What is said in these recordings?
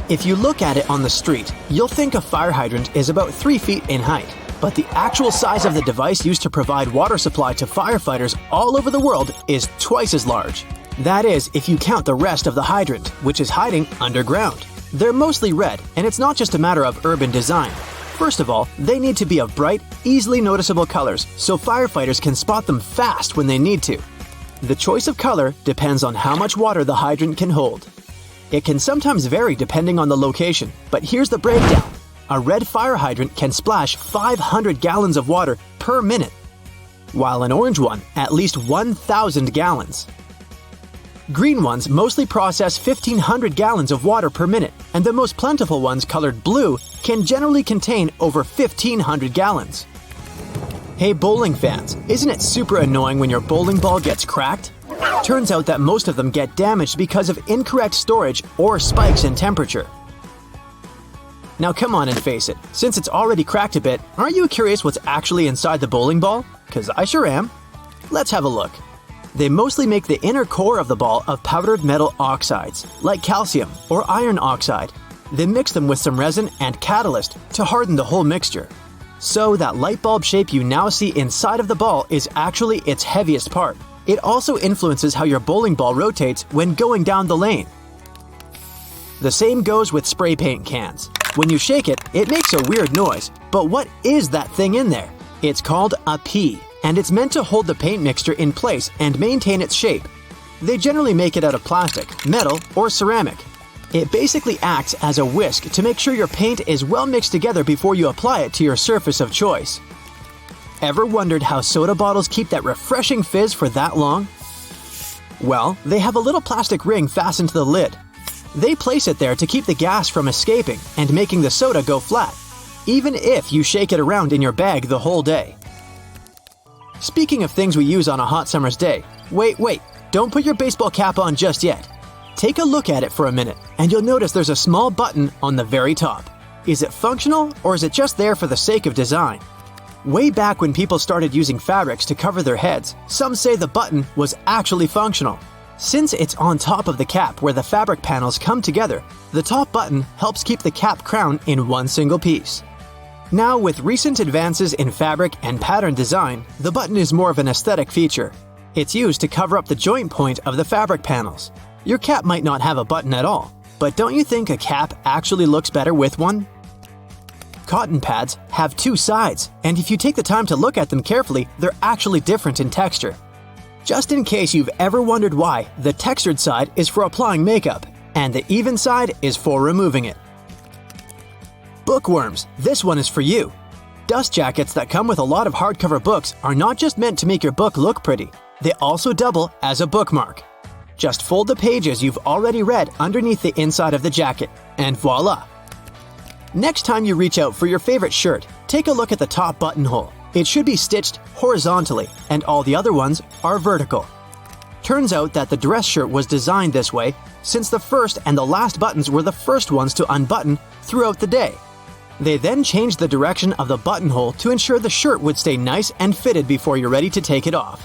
If you look at it on the street, you'll think a fire hydrant is about 3 feet in height. But the actual size of the device used to provide water supply to firefighters all over the world is twice as large. That is, if you count the rest of the hydrant, which is hiding underground. They're mostly red, and it's not just a matter of urban design. First of all, they need to be of bright, easily noticeable colors so firefighters can spot them fast when they need to. The choice of color depends on how much water the hydrant can hold. It can sometimes vary depending on the location, but here's the breakdown. A red fire hydrant can splash 500 gallons of water per minute, while an orange one at least 1,000 gallons. Green ones mostly process 1,500 gallons of water per minute, and the most plentiful ones colored blue can generally contain over 1,500 gallons. Hey bowling fans, isn't it super annoying when your bowling ball gets cracked? Turns out that most of them get damaged because of incorrect storage or spikes in temperature. Now come on and face it, since it's already cracked a bit, aren't you curious what's actually inside the bowling ball? 'Cause I sure am. Let's have a look. They mostly make the inner core of the ball of powdered metal oxides, like calcium or iron oxide. They mix them with some resin and catalyst to harden the whole mixture. So that light bulb shape you now see inside of the ball is actually its heaviest part. It also influences how your bowling ball rotates when going down the lane. The same goes with spray paint cans. When you shake it, it makes a weird noise. But what is that thing in there? It's called a pea, and it's meant to hold the paint mixture in place and maintain its shape. They generally make it out of plastic, metal, or ceramic. It basically acts as a whisk to make sure your paint is well mixed together before you apply it to your surface of choice. Ever wondered how soda bottles keep that refreshing fizz for that long? Well, they have a little plastic ring fastened to the lid. They place it there to keep the gas from escaping and making the soda go flat, even if you shake it around in your bag the whole day. Speaking of things we use on a hot summer's day, wait, don't put your baseball cap on just yet. Take a look at it for a minute, and you'll notice there's a small button on the very top. Is it functional, or is it just there for the sake of design? Way back when people started using fabrics to cover their heads, some say the button was actually functional. Since it's on top of the cap where the fabric panels come together, the top button helps keep the cap crown in one single piece. Now, with recent advances in fabric and pattern design, the button is more of an aesthetic feature. It's used to cover up the joint point of the fabric panels. Your cap might not have a button at all, but don't you think a cap actually looks better with one? Cotton pads have two sides, and if you take the time to look at them carefully, they're actually different in texture. Just in case you've ever wondered why, the textured side is for applying makeup, and the even side is for removing it. Bookworms, this one is for you. Dust jackets that come with a lot of hardcover books are not just meant to make your book look pretty, they also double as a bookmark. Just fold the pages you've already read underneath the inside of the jacket, and voila! Next time you reach out for your favorite shirt, take a look at the top buttonhole. It should be stitched horizontally, and all the other ones are vertical. Turns out that the dress shirt was designed this way since the first and the last buttons were the first ones to unbutton throughout the day. They then changed the direction of the buttonhole to ensure the shirt would stay nice and fitted before you're ready to take it off.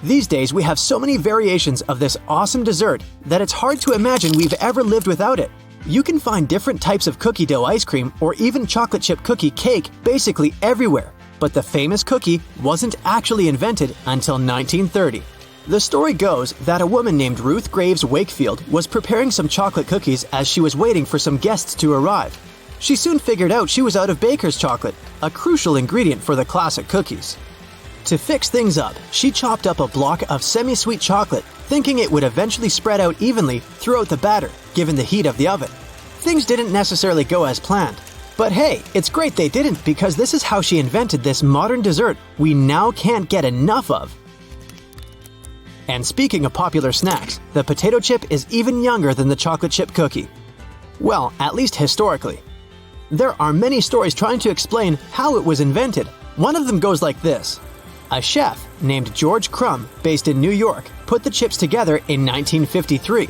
These days we have so many variations of this awesome dessert that it's hard to imagine we've ever lived without it. You can find different types of cookie dough ice cream or even chocolate chip cookie cake basically everywhere, but the famous cookie wasn't actually invented until 1930. The story goes that a woman named Ruth Graves Wakefield was preparing some chocolate cookies as she was waiting for some guests to arrive. She soon figured out she was out of baker's chocolate, a crucial ingredient for the classic cookies. To fix things up, she chopped up a block of semi-sweet chocolate, thinking it would eventually spread out evenly throughout the batter, given the heat of the oven. Things didn't necessarily go as planned. But hey, it's great they didn't, because this is how she invented this modern dessert we now can't get enough of. And speaking of popular snacks, the potato chip is even younger than the chocolate chip cookie. Well, at least historically. There are many stories trying to explain how it was invented. One of them goes like this. A chef named George Crumb, based in New York, put the chips together in 1953.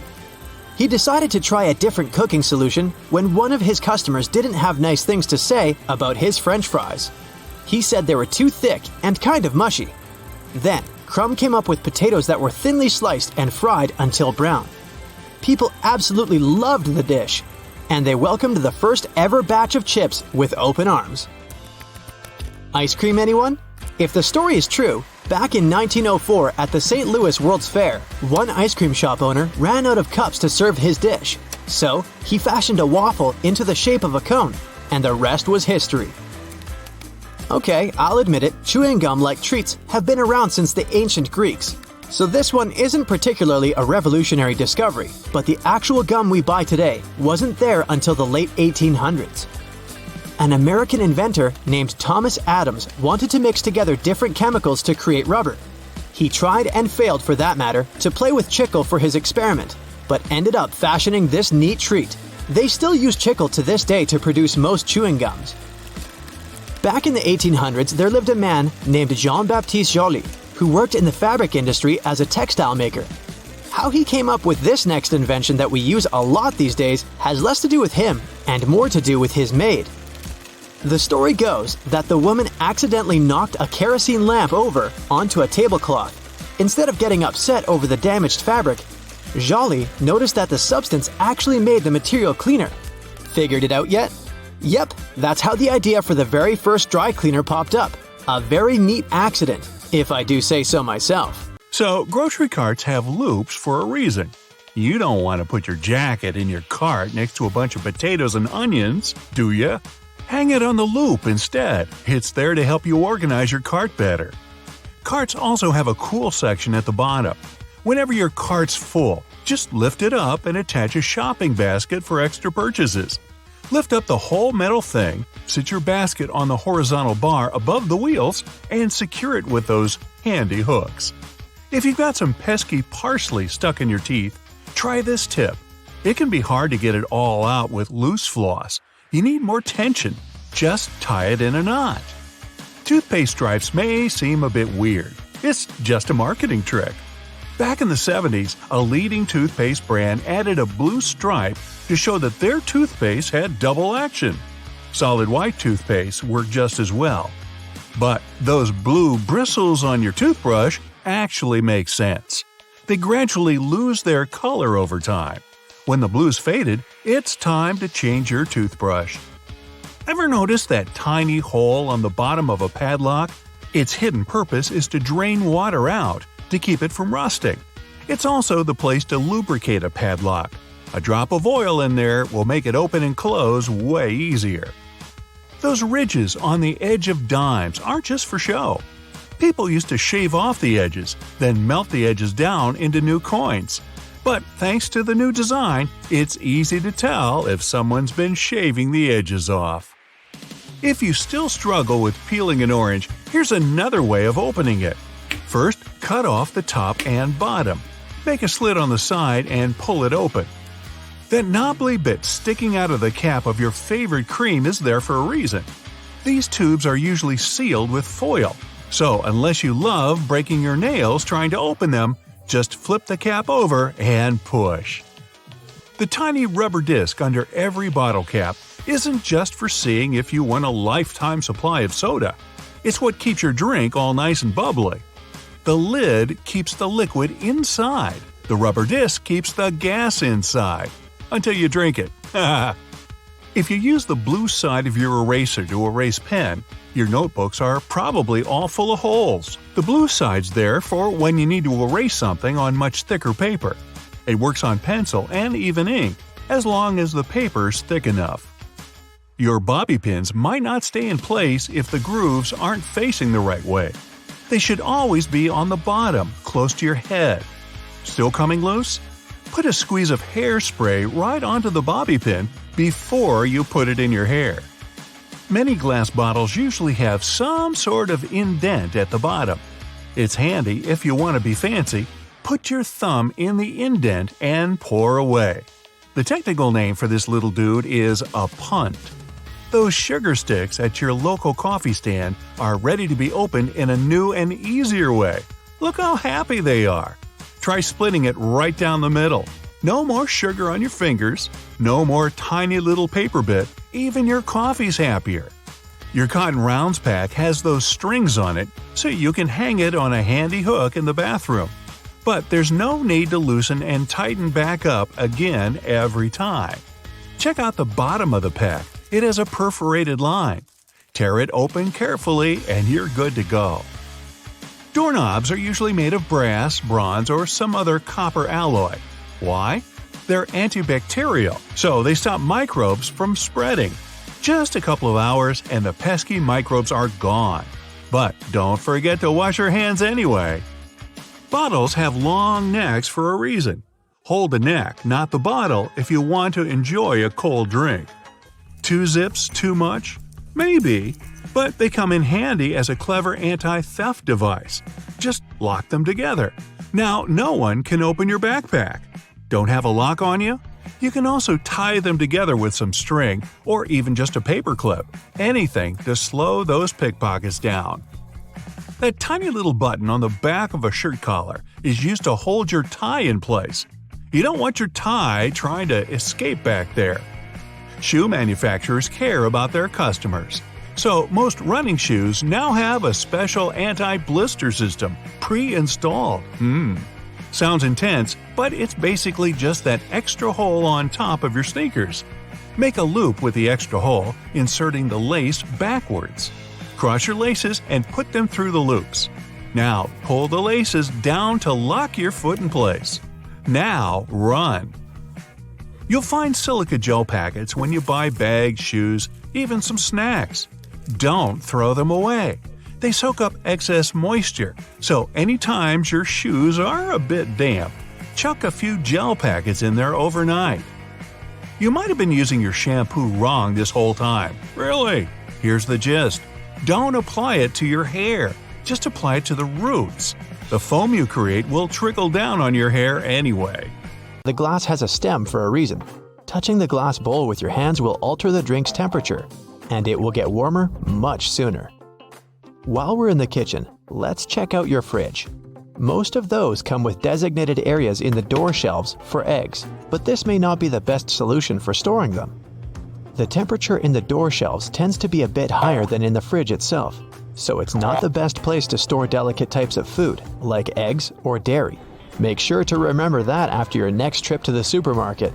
He decided to try a different cooking solution when one of his customers didn't have nice things to say about his French fries. He said they were too thick and kind of mushy. Then, Crumb came up with potatoes that were thinly sliced and fried until brown. People absolutely loved the dish, and they welcomed the first ever batch of chips with open arms. Ice cream, anyone? If the story is true, back in 1904 at the St. Louis World's Fair, one ice cream shop owner ran out of cups to serve his dish. So, he fashioned a waffle into the shape of a cone, and the rest was history. Okay, I'll admit it, chewing gum-like treats have been around since the ancient Greeks. So this one isn't particularly a revolutionary discovery, but the actual gum we buy today wasn't there until the late 1800s. An American inventor named Thomas Adams wanted to mix together different chemicals to create rubber. He tried and failed, for that matter, to play with chicle for his experiment, but ended up fashioning this neat treat. They still use chicle to this day to produce most chewing gums. Back in the 1800s, there lived a man named Jean-Baptiste Joly, who worked in the fabric industry as a textile maker. How he came up with this next invention that we use a lot these days has less to do with him and more to do with his maid. The story goes that the woman accidentally knocked a kerosene lamp over onto a tablecloth. Instead of getting upset over the damaged fabric, Joly noticed that the substance actually made the material cleaner. Figured it out yet? Yep, that's how the idea for the very first dry cleaner popped up. A very neat accident, if I do say so myself. So, grocery carts have loops for a reason. You don't want to put your jacket in your cart next to a bunch of potatoes and onions, do ya? Hang it on the loop instead. It's there to help you organize your cart better. Carts also have a cool section at the bottom. Whenever your cart's full, just lift it up and attach a shopping basket for extra purchases. Lift up the whole metal thing, sit your basket on the horizontal bar above the wheels, and secure it with those handy hooks. If you've got some pesky parsley stuck in your teeth, try this tip. It can be hard to get it all out with loose floss. You need more tension. Just tie it in a knot. Toothpaste stripes may seem a bit weird. It's just a marketing trick. Back in the 70s, a leading toothpaste brand added a blue stripe to show that their toothpaste had double action. Solid white toothpaste worked just as well. But those blue bristles on your toothbrush actually make sense. They gradually lose their color over time. When the blue's faded, it's time to change your toothbrush. Ever notice that tiny hole on the bottom of a padlock? Its hidden purpose is to drain water out to keep it from rusting. It's also the place to lubricate a padlock. A drop of oil in there will make it open and close way easier. Those ridges on the edge of dimes aren't just for show. People used to shave off the edges, then melt the edges down into new coins. But thanks to the new design, it's easy to tell if someone's been shaving the edges off. If you still struggle with peeling an orange, here's another way of opening it. First, cut off the top and bottom. Make a slit on the side and pull it open. That knobbly bit sticking out of the cap of your favorite cream is there for a reason. These tubes are usually sealed with foil, so unless you love breaking your nails trying to open them, just flip the cap over and push. The tiny rubber disc under every bottle cap isn't just for seeing if you want a lifetime supply of soda. It's what keeps your drink all nice and bubbly. The lid keeps the liquid inside. The rubber disc keeps the gas inside. Until you drink it. If you use the blue side of your eraser to erase pen, your notebooks are probably all full of holes. The blue side's there for when you need to erase something on much thicker paper. It works on pencil and even ink, as long as the paper's thick enough. Your bobby pins might not stay in place if the grooves aren't facing the right way. They should always be on the bottom, close to your head. Still coming loose? Put a squeeze of hairspray right onto the bobby pin before you put it in your hair. Many glass bottles usually have some sort of indent at the bottom. It's handy if you want to be fancy. Put your thumb in the indent and pour away. The technical name for this little dude is a punt. Those sugar sticks at your local coffee stand are ready to be opened in a new and easier way. Look how happy they are. Try splitting it right down the middle. No more sugar on your fingers, no more tiny little paper bit, even your coffee's happier. Your Cotton Rounds pack has those strings on it so you can hang it on a handy hook in the bathroom. But there's no need to loosen and tighten back up again every time. Check out the bottom of the peck. It has a perforated line. Tear it open carefully and you're good to go. Doorknobs are usually made of brass, bronze, or some other copper alloy. Why? They're antibacterial, so they stop microbes from spreading. Just a couple of hours and the pesky microbes are gone. But don't forget to wash your hands anyway. Bottles have long necks for a reason. Hold the neck, not the bottle, if you want to enjoy a cold drink. 2 zips too much? Maybe, but they come in handy as a clever anti-theft device. Just lock them together. Now no one can open your backpack. Don't have a lock on you? You can also tie them together with some string or even just a paper clip. Anything to slow those pickpockets down. That tiny little button on the back of a shirt collar is used to hold your tie in place. You don't want your tie trying to escape back there. Shoe manufacturers care about their customers. So most running shoes now have a special anti-blister system pre-installed. Sounds intense, but it's basically just that extra hole on top of your sneakers. Make a loop with the extra hole, inserting the lace backwards. Cross your laces and put them through the loops. Now pull the laces down to lock your foot in place. Now run. You'll find silica gel packets when you buy bags, shoes, even some snacks. Don't throw them away. They soak up excess moisture, so anytime your shoes are a bit damp, chuck a few gel packets in there overnight. You might have been using your shampoo wrong this whole time. Really? Here's the gist. Don't apply it to your hair. Just apply it to the roots. The foam you create will trickle down on your hair anyway. The glass has a stem for a reason. Touching the glass bowl with your hands will alter the drink's temperature, and it will get warmer much sooner. While we're in the kitchen, let's check out your fridge. Most of those come with designated areas in the door shelves for eggs, but this may not be the best solution for storing them. The temperature in the door shelves tends to be a bit higher than in the fridge itself, so it's not the best place to store delicate types of food, like eggs or dairy. Make sure to remember that after your next trip to the supermarket.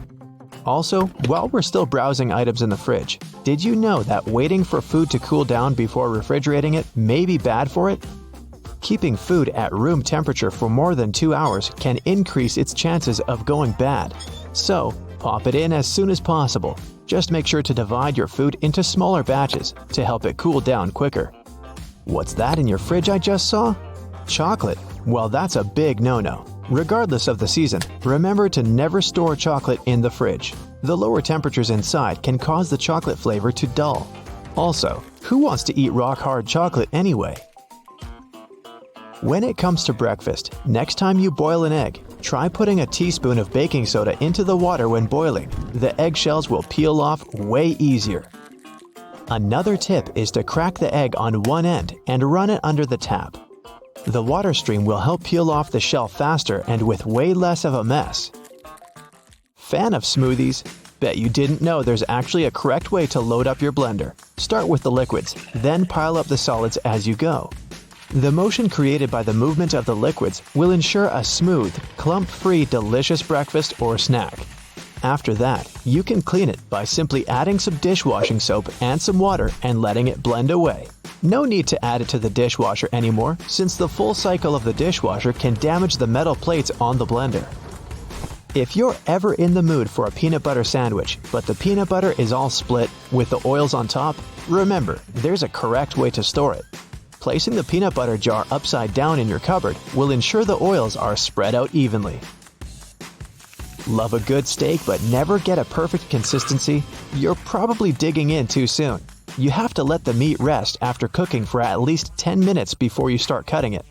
Also, while we're still browsing items in the fridge, did you know that waiting for food to cool down before refrigerating it may be bad for it? Keeping food at room temperature for more than 2 hours can increase its chances of going bad. So, pop it in as soon as possible. Just make sure to divide your food into smaller batches to help it cool down quicker. What's that in your fridge I just saw? Chocolate. Well, that's a big no-no. Regardless of the season, remember to never store chocolate in the fridge. The lower temperatures inside can cause the chocolate flavor to dull. Also, who wants to eat rock-hard chocolate anyway? When it comes to breakfast, next time you boil an egg, try putting a teaspoon of baking soda into the water when boiling. The eggshells will peel off way easier. Another tip is to crack the egg on one end and run it under the tap. The water stream will help peel off the shell faster and with way less of a mess. Fan of smoothies? Bet you didn't know there's actually a correct way to load up your blender. Start with the liquids, then pile up the solids as you go. The motion created by the movement of the liquids will ensure a smooth, clump-free, delicious breakfast or snack. After that, you can clean it by simply adding some dishwashing soap and some water and letting it blend away. No need to add it to the dishwasher anymore, since the full cycle of the dishwasher can damage the metal plates on the blender. If you're ever in the mood for a peanut butter sandwich, but the peanut butter is all split with the oils on top, remember, there's a correct way to store it. Placing the peanut butter jar upside down in your cupboard will ensure the oils are spread out evenly. Love a good steak but never get a perfect consistency? You're probably digging in too soon. You have to let the meat rest after cooking for at least 10 minutes before you start cutting it.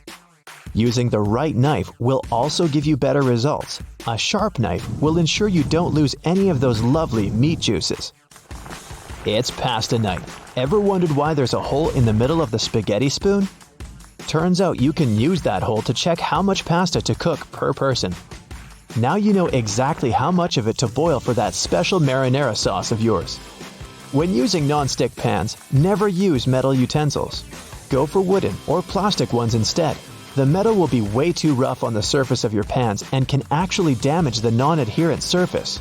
Using the right knife will also give you better results. A sharp knife will ensure you don't lose any of those lovely meat juices. It's pasta night. Ever wondered why there's a hole in the middle of the spaghetti spoon? Turns out you can use that hole to check how much pasta to cook per person. Now you know exactly how much of it to boil for that special marinara sauce of yours. When using non-stick pans, never use metal utensils. Go for wooden or plastic ones instead. the metal will be way too rough on the surface of your pans and can actually damage the non-adherent surface.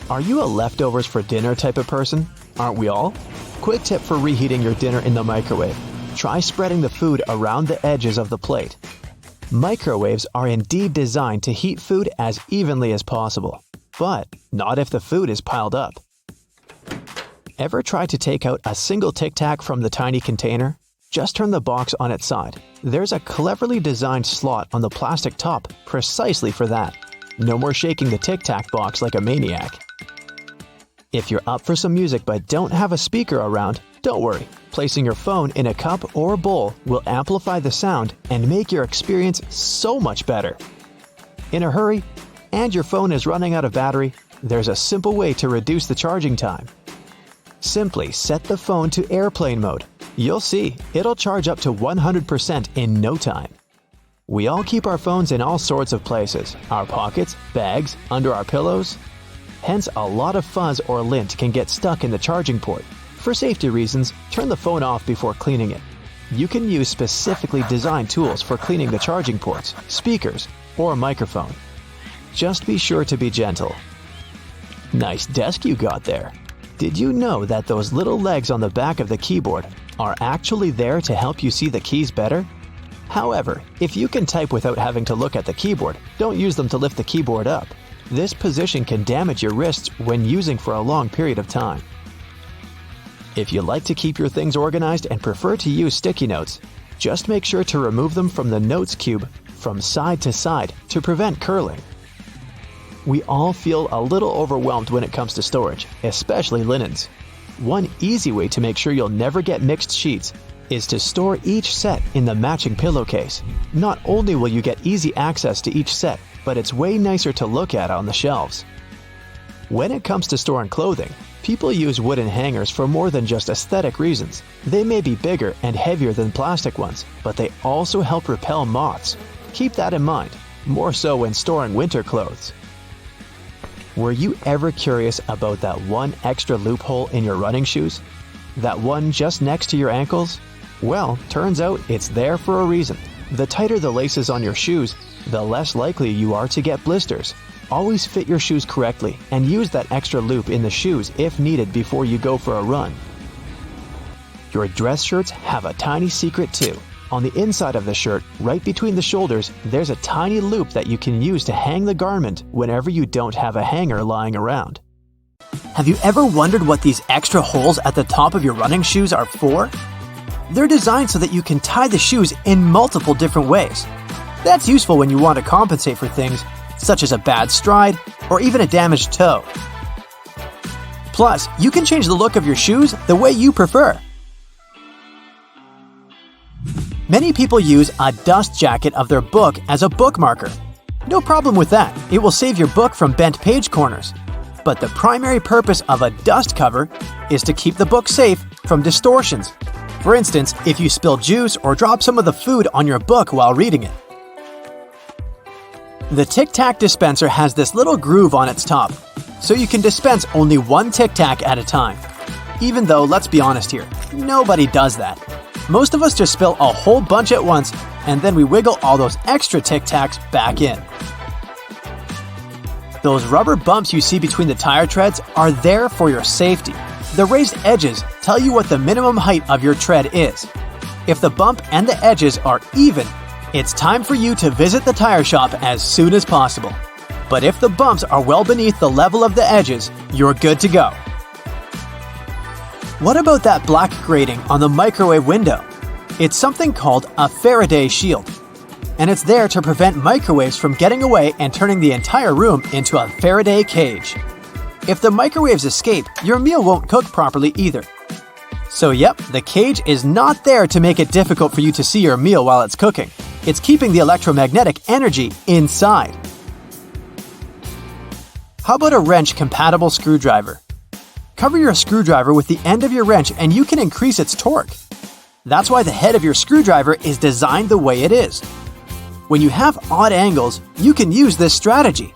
Are you a leftovers for dinner type of person? Aren't we all? Quick tip for reheating your dinner in the microwave. Try spreading the food around the edges of the plate. Microwaves are indeed designed to heat food as evenly as possible, but not if the food is piled up. Ever try to take out a single Tic Tac from the tiny container? Just turn the box on its side. There's a cleverly designed slot on the plastic top precisely for that. No more shaking the Tic Tac box like a maniac. If you're up for some music but don't have a speaker around, don't worry. Placing your phone in a cup or bowl will amplify the sound and make your experience so much better. In a hurry, and your phone is running out of battery, there's a simple way to reduce the charging time. Simply set the phone to airplane mode. You'll see, it'll charge up to 100% in no time. We all keep our phones in all sorts of places, our pockets, bags, under our pillows. Hence, a lot of fuzz or lint can get stuck in the charging port. For safety reasons, turn the phone off before cleaning it. You can use specifically designed tools for cleaning the charging ports, speakers, or microphone. Just be sure to be gentle. Nice desk you got there. Did you know that those little legs on the back of the keyboard are actually there to help you see the keys better? However, if you can type without having to look at the keyboard, don't use them to lift the keyboard up. This position can damage your wrists when using for a long period of time. If you like to keep your things organized and prefer to use sticky notes, just make sure to remove them from the notes cube from side to side to prevent curling. We all feel a little overwhelmed when it comes to storage, especially linens. One easy way to make sure you'll never get mixed sheets is to store each set in the matching pillowcase. Not only will you get easy access to each set, but it's way nicer to look at on the shelves. When it comes to storing clothing, people use wooden hangers for more than just aesthetic reasons. They may be bigger and heavier than plastic ones, but they also help repel moths. Keep that in mind, more so when storing winter clothes. Were you ever curious about that one extra loophole in your running shoes? That one just next to your ankles? Well, turns out it's there for a reason. The tighter the laces on your shoes, the less likely you are to get blisters. Always fit your shoes correctly and use that extra loop in the shoes if needed before you go for a run. Your dress shirts have a tiny secret too. On the inside of the shirt, right between the shoulders, there's a tiny loop that you can use to hang the garment whenever you don't have a hanger lying around. Have you ever wondered what these extra holes at the top of your running shoes are for? They're designed so that you can tie the shoes in multiple different ways. That's useful when you want to compensate for things such as a bad stride or even a damaged toe. Plus, you can change the look of your shoes the way you prefer. Many people use a dust jacket of their book as a bookmarker. No problem with that, it will save your book from bent page corners. But the primary purpose of a dust cover is to keep the book safe from distortions. For instance, if you spill juice or drop some of the food on your book while reading it. The Tic Tac dispenser has this little groove on its top, so you can dispense only one Tic Tac at a time. Even though, let's be honest here, nobody does that. Most of us just spill a whole bunch at once, and then we wiggle all those extra Tic Tacs back in. Those rubber bumps you see between the tire treads are there for your safety. The raised edges tell you what the minimum height of your tread is. If the bump and the edges are even, it's time for you to visit the tire shop as soon as possible. But if the bumps are well beneath the level of the edges, you're good to go. What about that black grating on the microwave window? It's something called a Faraday shield, and it's there to prevent microwaves from getting away and turning the entire room into a Faraday cage. If the microwaves escape, your meal won't cook properly either. So yep, the cage is not there to make it difficult for you to see your meal while it's cooking. It's keeping the electromagnetic energy inside. How about a wrench-compatible screwdriver? Cover your screwdriver with the end of your wrench and you can increase its torque. That's why the head of your screwdriver is designed the way it is. When you have odd angles, you can use this strategy.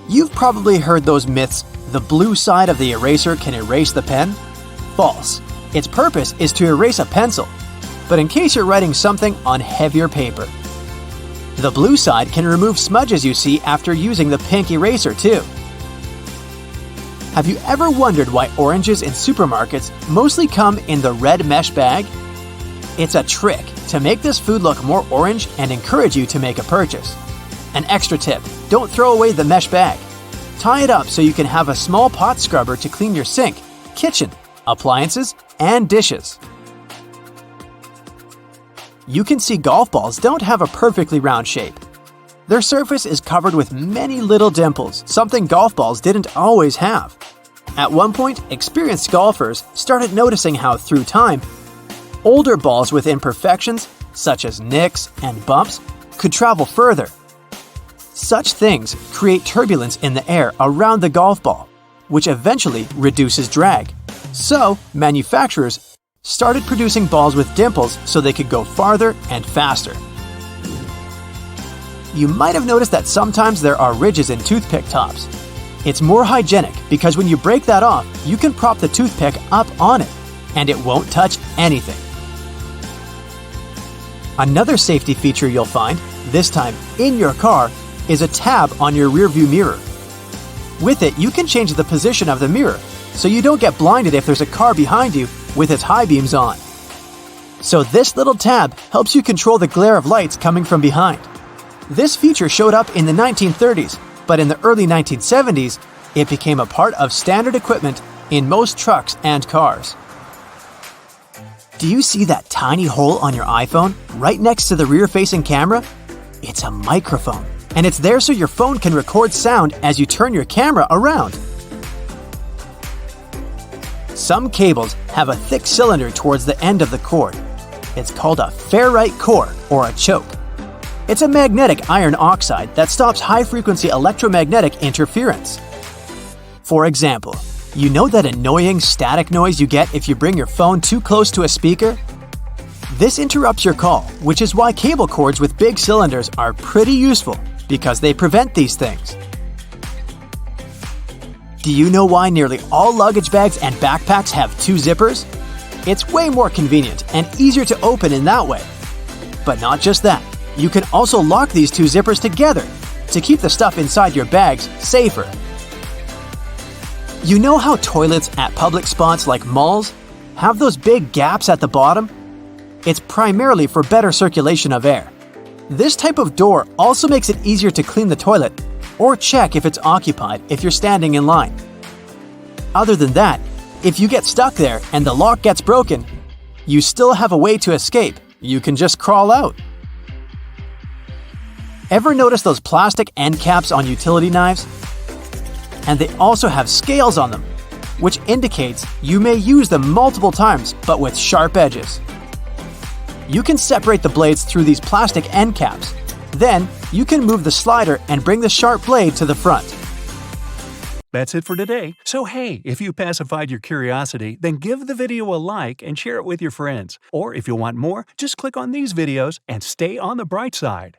You've probably heard those myths, the blue side of the eraser can erase the pen? False. Its purpose is to erase a pencil. but in case you're writing something on heavier paper. The blue side can remove smudges you see after using the pink eraser too. Have you ever wondered why oranges in supermarkets mostly come in the red mesh bag? It's a trick to make this food look more orange and encourage you to make a purchase. An extra tip, don't throw away the mesh bag. Tie it up so you can have a small pot scrubber to clean your sink, kitchen, appliances, and dishes. You can see golf balls don't have a perfectly round shape. Their surface is covered with many little dimples, something golf balls didn't always have. At one point, experienced golfers started noticing how, through time, older balls with imperfections, such as nicks and bumps, could travel further. Such things create turbulence in the air around the golf ball, which eventually reduces drag. So, manufacturers started producing balls with dimples so they could go farther and faster. You might have noticed that sometimes there are ridges in toothpick tops. It's more hygienic because when you break that off, you can prop the toothpick up on it, and it won't touch anything. Another safety feature you'll find, this time in your car, is a tab on your rearview mirror. With it, you can change the position of the mirror so you don't get blinded if there's a car behind you with its high beams on. So this little tab helps you control the glare of lights coming from behind. This feature showed up in the 1930s, but in the early 1970s, it became a part of standard equipment in most trucks and cars. Do you see that tiny hole on your iPhone right next to the rear-facing camera? It's a microphone, and it's there so your phone can record sound as you turn your camera around. Some cables have a thick cylinder towards the end of the cord. It's called a ferrite core or a choke. It's a magnetic iron oxide that stops high-frequency electromagnetic interference. For example, you know that annoying static noise you get if you bring your phone too close to a speaker? This interrupts your call, which is why cable cords with big cylinders are pretty useful because they prevent these things. Do you know why nearly all luggage bags and backpacks have two zippers? It's way more convenient and easier to open in that way. But not just that, you can also lock these two zippers together to keep the stuff inside your bags safer. You know how toilets at public spots like malls have those big gaps at the bottom? It's primarily for better circulation of air. This type of door also makes it easier to clean the toilet or check if it's occupied if you're standing in line. Other than that, if you get stuck there and the lock gets broken, you still have a way to escape. You can just crawl out. Ever notice those plastic end caps on utility knives? And they also have scales on them, which indicates you may use them multiple times but with sharp edges. You can separate the blades through these plastic end caps. Then, you can move the slider and bring the sharp blade to the front. That's it for today. So hey, if you pacified your curiosity, then give the video a like and share it with your friends. Or if you want more, just click on these videos and stay on the bright side.